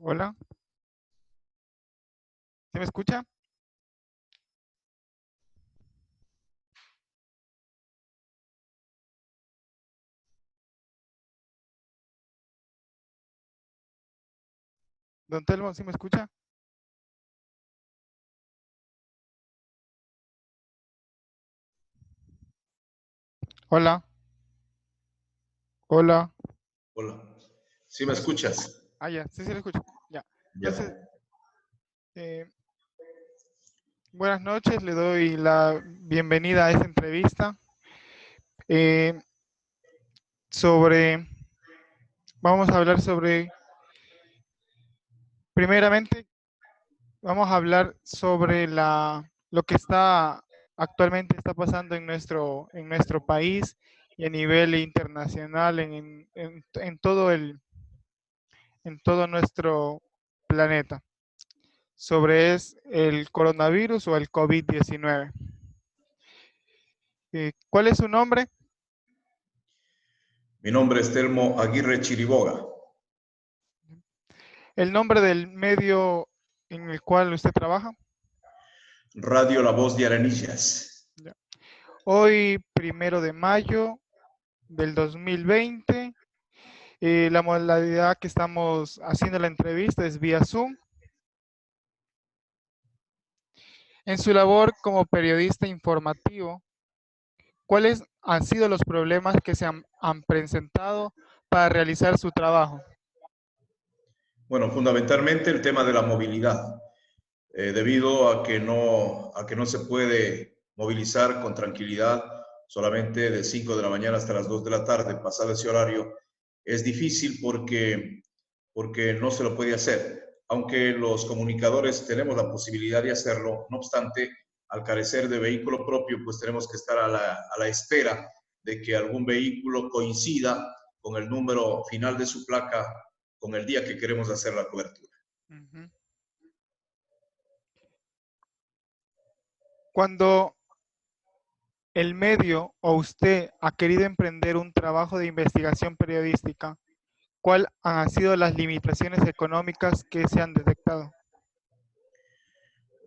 Hola, ¿se me escucha? Don Telmo, ¿sí me escucha? Hola, hola, Hola. ¿Sí ¿sí me me escucha? escuchas? Ah, ya, sí, sí lo escucho. Ya. Ya. Entonces, eh, buenas noches, le doy la bienvenida a esta entrevista eh, sobre, vamos a hablar sobre, primeramente, vamos a hablar sobre lo que actualmente está pasando en nuestro país y a nivel internacional, en todo nuestro planeta, sobre el coronavirus o el COVID-19. ¿Cuál es su nombre? Mi nombre es Telmo Aguirre Chiriboga. ¿El nombre del medio en el cual usted trabaja? Radio La Voz de Arenillas. Ya. Hoy, 1 de mayo del 2020, la modalidad que estamos haciendo la entrevista es vía Zoom. En su labor como periodista informativo, ¿cuáles han sido los problemas que se han presentado para realizar su trabajo? Bueno, fundamentalmente el tema de la movilidad, debido a que no se puede movilizar con tranquilidad solamente de 5 de la mañana hasta las 2 de la tarde, pasado ese horario, es difícil porque no se lo puede hacer. Aunque los comunicadores tenemos la posibilidad de hacerlo, no obstante, al carecer de vehículo propio, pues tenemos que estar a la espera de que algún vehículo coincida con el número final de su placa con el día que queremos hacer la cobertura. Ujú. Cuando el medio o usted ha querido emprender un trabajo de investigación periodística, ¿cuáles han sido las limitaciones económicas que se han detectado?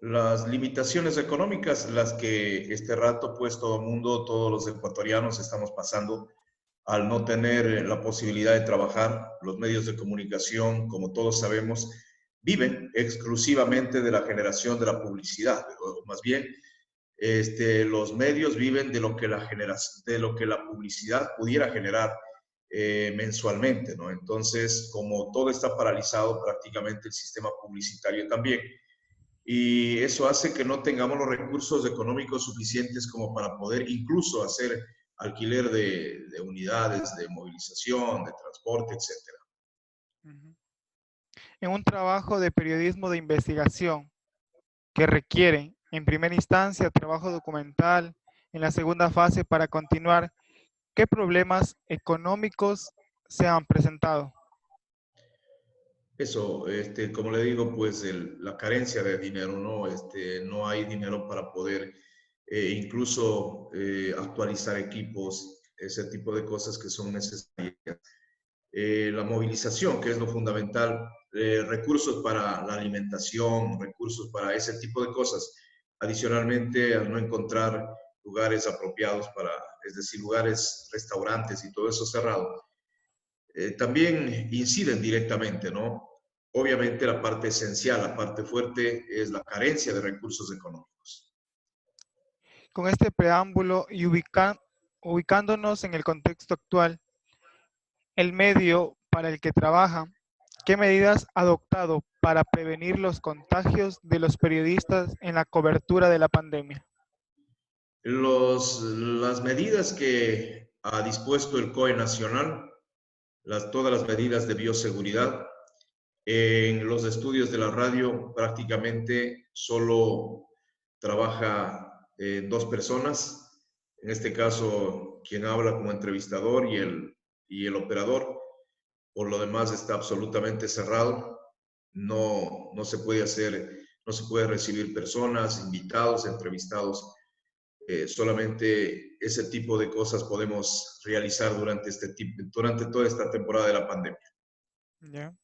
Las limitaciones económicas, las que este rato, pues todo el mundo, todos los ecuatorianos estamos pasando al no tener la posibilidad de trabajar. Los medios de comunicación, como todos sabemos, viven exclusivamente de la generación de la publicidad, o más bien, los medios viven de lo que de lo que la publicidad pudiera generar mensualmente, ¿no? Entonces, como todo está paralizado, prácticamente el sistema publicitario también. Y eso hace que no tengamos los recursos económicos suficientes como para poder incluso hacer alquiler de unidades, de movilización, de transporte, etcétera. Ujú. En un trabajo de periodismo de investigación que requiere, en primera instancia, trabajo documental, en la segunda fase para continuar, ¿qué problemas económicos se han presentado? Eso, como le digo, pues la carencia de dinero, ¿no? No hay dinero para poder incluso actualizar equipos, ese tipo de cosas que son necesarias. La movilización, que es lo fundamental, recursos para la alimentación, recursos para ese tipo de cosas. Adicionalmente, al no encontrar lugares apropiados para, es decir, lugares, restaurantes y todo eso cerrado, también inciden directamente, ¿no? Obviamente la parte esencial, la parte fuerte es la carencia de recursos económicos. Con este preámbulo y ubicándonos en el contexto actual, el medio para el que trabaja, ¿qué medidas ha adoptado para prevenir los contagios de los periodistas en la cobertura de la pandemia? Las medidas que ha dispuesto el COE nacional, todas las medidas de bioseguridad, en los estudios de la radio prácticamente solo trabaja dos personas, en este caso quien habla como entrevistador y el operador. Por lo demás está absolutamente cerrado, no se puede hacer, no se puede recibir personas, invitados, entrevistados. Solamente ese tipo de cosas podemos realizar durante toda esta temporada de la pandemia. ¿Ya?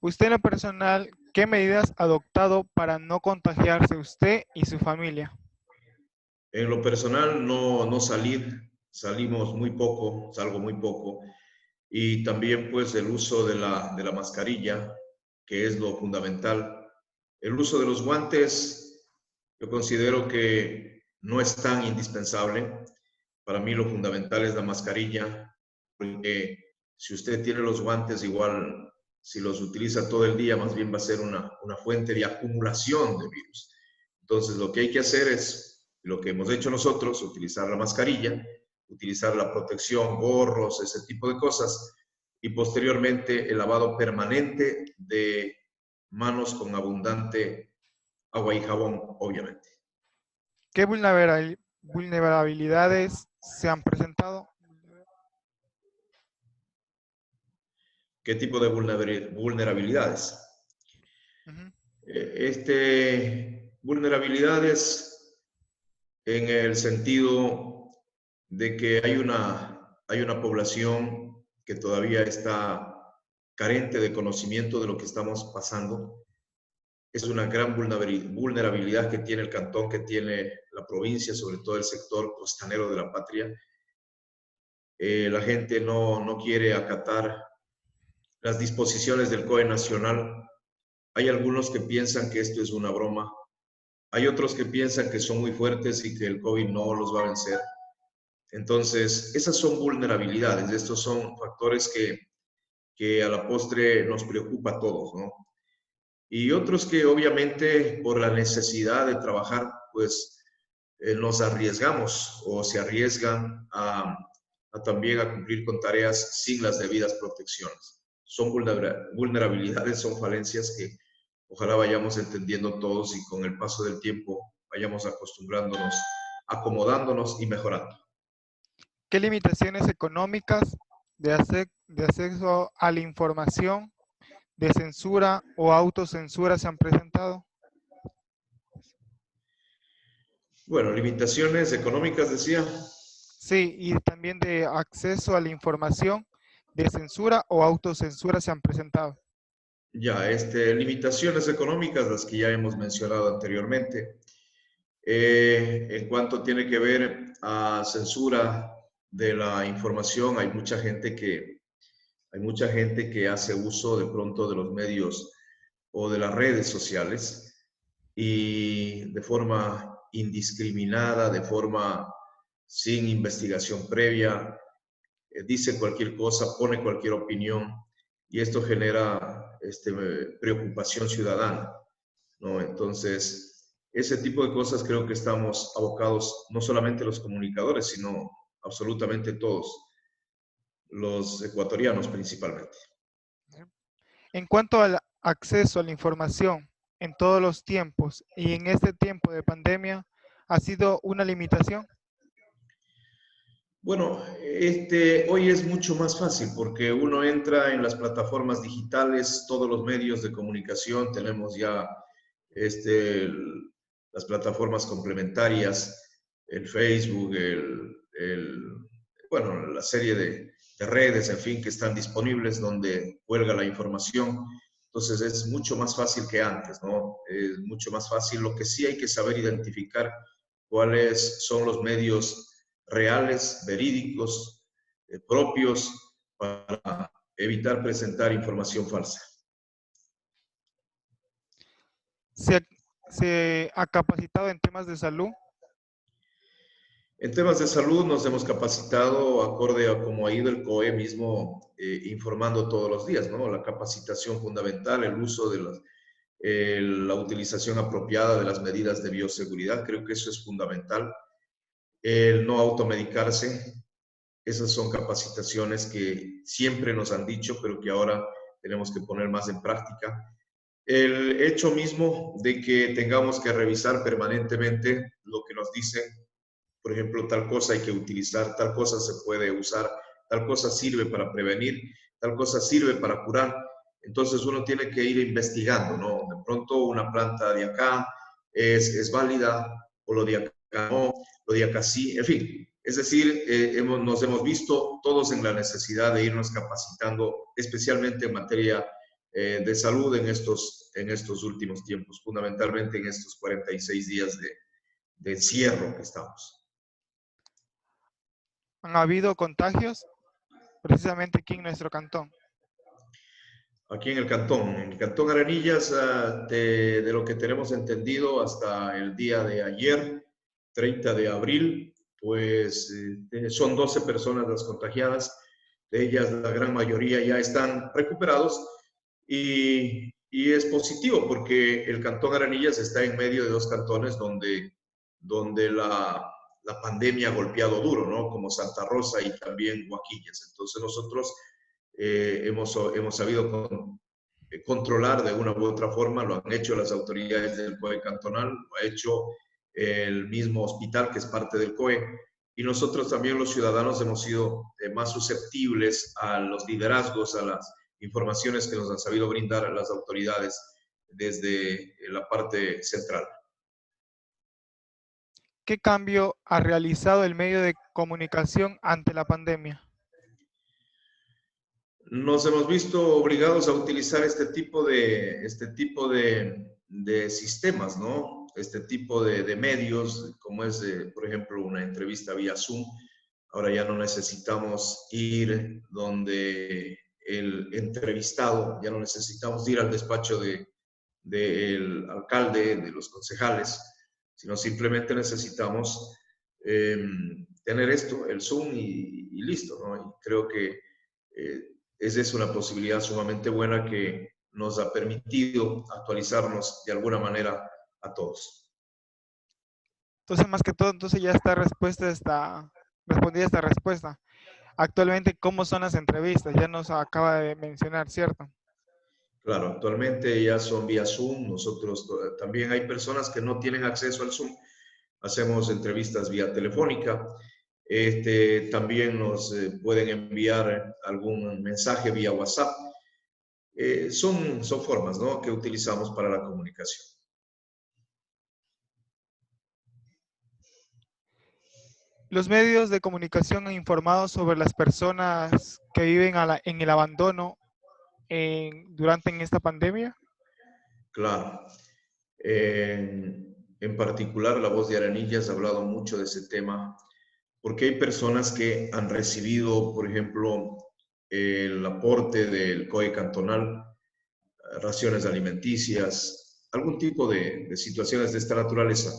Usted en lo personal, ¿qué medidas ha adoptado para no contagiarse usted y su familia? En lo personal, no salir, salimos muy poco, salgo muy poco. Y también pues el uso de la mascarilla, que es lo fundamental. El uso de los guantes, yo considero que no es tan indispensable. Para mí lo fundamental es la mascarilla, porque si usted tiene los guantes, igual si los utiliza todo el día, más bien va a ser una fuente de acumulación de virus. Entonces, lo que hay que hacer es lo que hemos hecho nosotros, utilizar la mascarilla, utilizar la protección, gorros, ese tipo de cosas, y posteriormente el lavado permanente de manos con abundante agua y jabón, obviamente. ¿Qué vulnerabilidades se han presentado? ¿Qué tipo de vulnerabilidades? Ujú. Vulnerabilidades en el sentido de que hay una población que todavía está carente de conocimiento de lo que estamos pasando. Es una gran vulnerabilidad que tiene el cantón, que tiene la provincia, sobre todo el sector costanero de la patria. La gente no quiere acatar las disposiciones del COE nacional. Hay algunos que piensan que esto es una broma. Hay otros que piensan que son muy fuertes y que el COVID no los va a vencer. Entonces, esas son vulnerabilidades. Estos son factores que a la postre nos preocupa a todos, ¿no? Y otros que obviamente por la necesidad de trabajar, pues nos arriesgamos o se arriesgan también a cumplir con tareas sin las debidas protecciones. Son vulnerabilidades, son falencias que ojalá vayamos entendiendo todos y con el paso del tiempo vayamos acostumbrándonos, acomodándonos y mejorando. ¿Qué limitaciones económicas de acceso a la información, de censura o autocensura se han presentado? Bueno, limitaciones económicas, decía. Sí, y también de acceso a la información, de censura o autocensura se han presentado. Ya, limitaciones económicas, las que ya hemos mencionado anteriormente. En cuanto tiene que ver a censura de la información, hay mucha gente que hace uso de pronto de los medios o de las redes sociales y de forma indiscriminada, de forma sin investigación previa, dice cualquier cosa, pone cualquier opinión y esto genera preocupación ciudadana, ¿no? Entonces, ese tipo de cosas creo que estamos abocados, no solamente los comunicadores, sino absolutamente todos, los ecuatorianos principalmente. En cuanto al acceso a la información en todos los tiempos y en este tiempo de pandemia, ¿ha sido una limitación? Bueno, hoy es mucho más fácil porque uno entra en las plataformas digitales, todos los medios de comunicación, tenemos ya este, el- las plataformas complementarias, el Facebook, bueno, la serie de redes, en fin, que están disponibles donde cuelga la información. Entonces es mucho más fácil que antes, ¿no? Es mucho más fácil. Lo que sí hay que saber identificar cuáles son los medios reales, verídicos, propios, para evitar presentar información falsa. ¿Se ha, se ha capacitado en temas de salud? En temas de salud nos hemos capacitado acorde a cómo ha ido el COE mismo informando todos los días, ¿no? La capacitación fundamental, el uso de la utilización apropiada de las medidas de bioseguridad, creo que eso es fundamental. El no automedicarse, esas son capacitaciones que siempre nos han dicho, pero que ahora tenemos que poner más en práctica. El hecho mismo de que tengamos que revisar permanentemente lo que nos dicen, por ejemplo, tal cosa hay que utilizar, tal cosa se puede usar, tal cosa sirve para prevenir, tal cosa sirve para curar. Entonces uno tiene que ir investigando, ¿no? De pronto una planta de acá es válida, o lo de acá no, lo de acá sí, en fin. Es decir, nos hemos visto todos en la necesidad de irnos capacitando, especialmente en materia de salud en estos últimos tiempos, fundamentalmente en estos 46 días de encierro que estamos. ¿Han habido contagios precisamente aquí en nuestro cantón? Aquí en el Cantón Arenillas, de lo que tenemos entendido hasta el día de ayer, 30 de abril, pues son 12 personas las contagiadas, de ellas la gran mayoría ya están recuperados y es positivo porque el Cantón Arenillas está en medio de dos cantones donde la pandemia ha golpeado duro, ¿no? Como Santa Rosa y también Huaquillas. Entonces nosotros hemos sabido controlar de una u otra forma, lo han hecho las autoridades del COE cantonal, lo ha hecho el mismo hospital que es parte del COE, y nosotros también los ciudadanos hemos sido más susceptibles a los liderazgos, a las informaciones que nos han sabido brindar las autoridades desde la parte central. ¿Qué cambio ha realizado el medio de comunicación ante la pandemia? Nos hemos visto obligados a utilizar este tipo de sistemas, ¿no? Este tipo de medios, como es, por ejemplo, una entrevista vía Zoom. Ahora ya no necesitamos ir donde el entrevistado, ya no necesitamos ir al despacho del alcalde, de los concejales, sino simplemente necesitamos tener esto, el Zoom y listo, ¿no? Y creo que esa es una posibilidad sumamente buena que nos ha permitido actualizarnos de alguna manera a todos. Entonces, más que todo, entonces ya está respondida esta respuesta. Actualmente, ¿cómo son las entrevistas? Ya nos acaba de mencionar, ¿cierto? Claro, actualmente ya son vía Zoom. Nosotros también hay personas que no tienen acceso al Zoom. Hacemos entrevistas vía telefónica. También nos pueden enviar algún mensaje vía WhatsApp. Son formas, ¿no?, que utilizamos para la comunicación. Los medios de comunicación han informado sobre las personas que viven en el abandono durante esta pandemia. Claro. En particular, La Voz de Arenillas ha hablado mucho de ese tema, porque hay personas que han recibido, por ejemplo, el aporte del COE cantonal, raciones alimenticias, algún tipo de situaciones de esta naturaleza.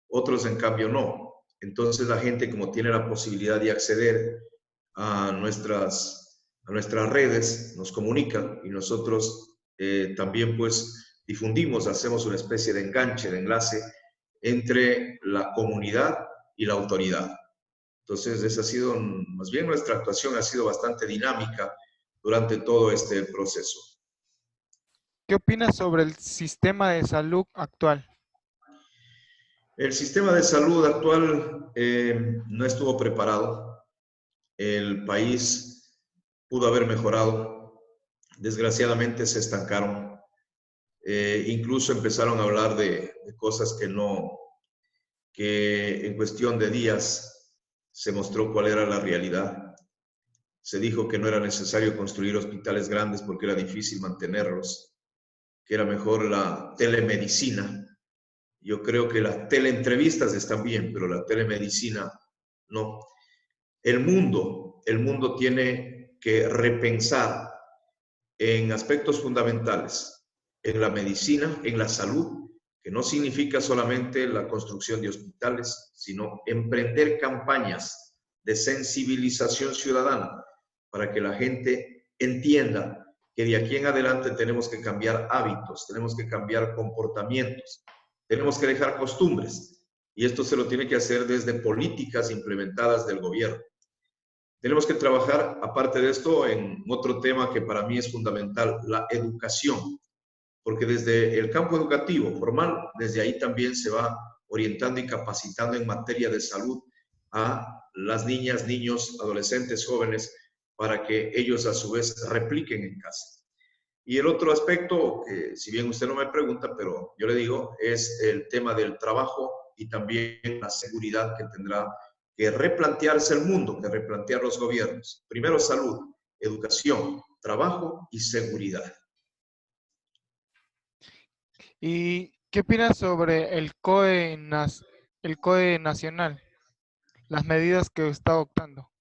Otros, en cambio, no. Entonces, la gente, como tiene la posibilidad de acceder a nuestras redes, nos comunica y nosotros también, pues, difundimos, hacemos una especie de enganche, de enlace entre la comunidad y la autoridad. Entonces, esa ha sido, más bien nuestra actuación ha sido bastante dinámica durante todo este proceso. ¿Qué opinas sobre el sistema de salud actual? El sistema de salud actual no estuvo preparado. El país pudo haber mejorado. Desgraciadamente se estancaron. Incluso empezaron a hablar de cosas que en cuestión de días se mostró cuál era la realidad. Se dijo que no era necesario construir hospitales grandes porque era difícil mantenerlos, que era mejor la telemedicina. Yo creo que las teleentrevistas están bien, pero la telemedicina no. El mundo tiene que repensar en aspectos fundamentales, en la medicina, en la salud, que no significa solamente la construcción de hospitales, sino emprender campañas de sensibilización ciudadana para que la gente entienda que de aquí en adelante tenemos que cambiar hábitos, tenemos que cambiar comportamientos, tenemos que dejar costumbres, y esto se lo tiene que hacer desde políticas implementadas del gobierno. Tenemos que trabajar, aparte de esto, en otro tema que para mí es fundamental, la educación, porque desde el campo educativo formal, desde ahí también se va orientando y capacitando en materia de salud a las niñas, niños, adolescentes, jóvenes, para que ellos a su vez repliquen en casa. Y el otro aspecto, que si bien usted no me pregunta, pero yo le digo, es el tema del trabajo y también la seguridad que tendrá que replantearse el mundo, que replantear los gobiernos. Primero salud, educación, trabajo y seguridad. ¿Y qué opinas sobre el COE nacional, las medidas que está adoptando?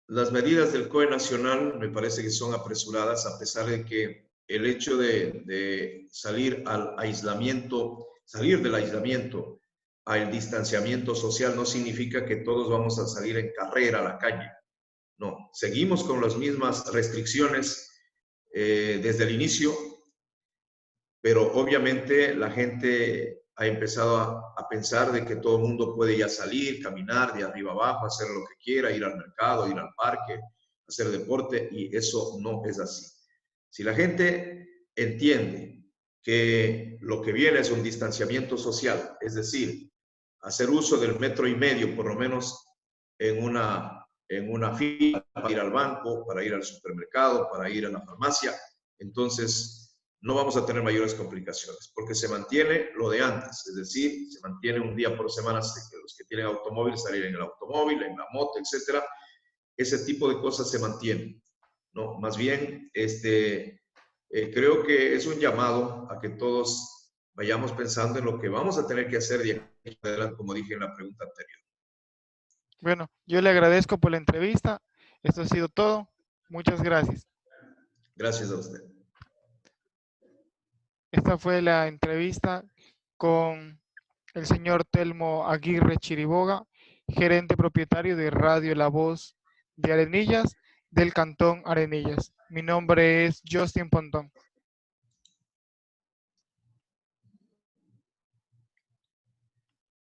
Las medidas del COE nacional me parece que son apresuradas, a pesar de que el hecho de salir al aislamiento, salir del aislamiento al distanciamiento social no significa que todos vamos a salir en carrera a la calle. No, seguimos con las mismas restricciones desde el inicio, pero obviamente la gente ha empezado a pensar de que todo el mundo puede ya salir, caminar de arriba abajo, hacer lo que quiera, ir al mercado, ir al parque, hacer deporte, y eso no es así. Si la gente entiende que lo que viene es un distanciamiento social, es decir, hacer uso del 1,5 metros, por lo menos en una fila, para ir al banco, para ir al supermercado, para ir a la farmacia, entonces no vamos a tener mayores complicaciones, porque se mantiene lo de antes, es decir, se mantiene un día por semana que los que tienen automóvil salir en el automóvil, en la moto, etcétera. Ese tipo de cosas se mantienen, ¿no? Más bien, creo que es un llamado a que todos vayamos pensando en lo que vamos a tener que hacer de aquí en adelante, como dije en la pregunta anterior. Bueno, yo le agradezco por la entrevista. Esto ha sido todo. Muchas gracias. Gracias a usted. Esta fue la entrevista con el señor Telmo Aguirre Chiriboga, gerente propietario de Radio La Voz de Arenillas, del Cantón Arenillas. Mi nombre es Justin Pontón.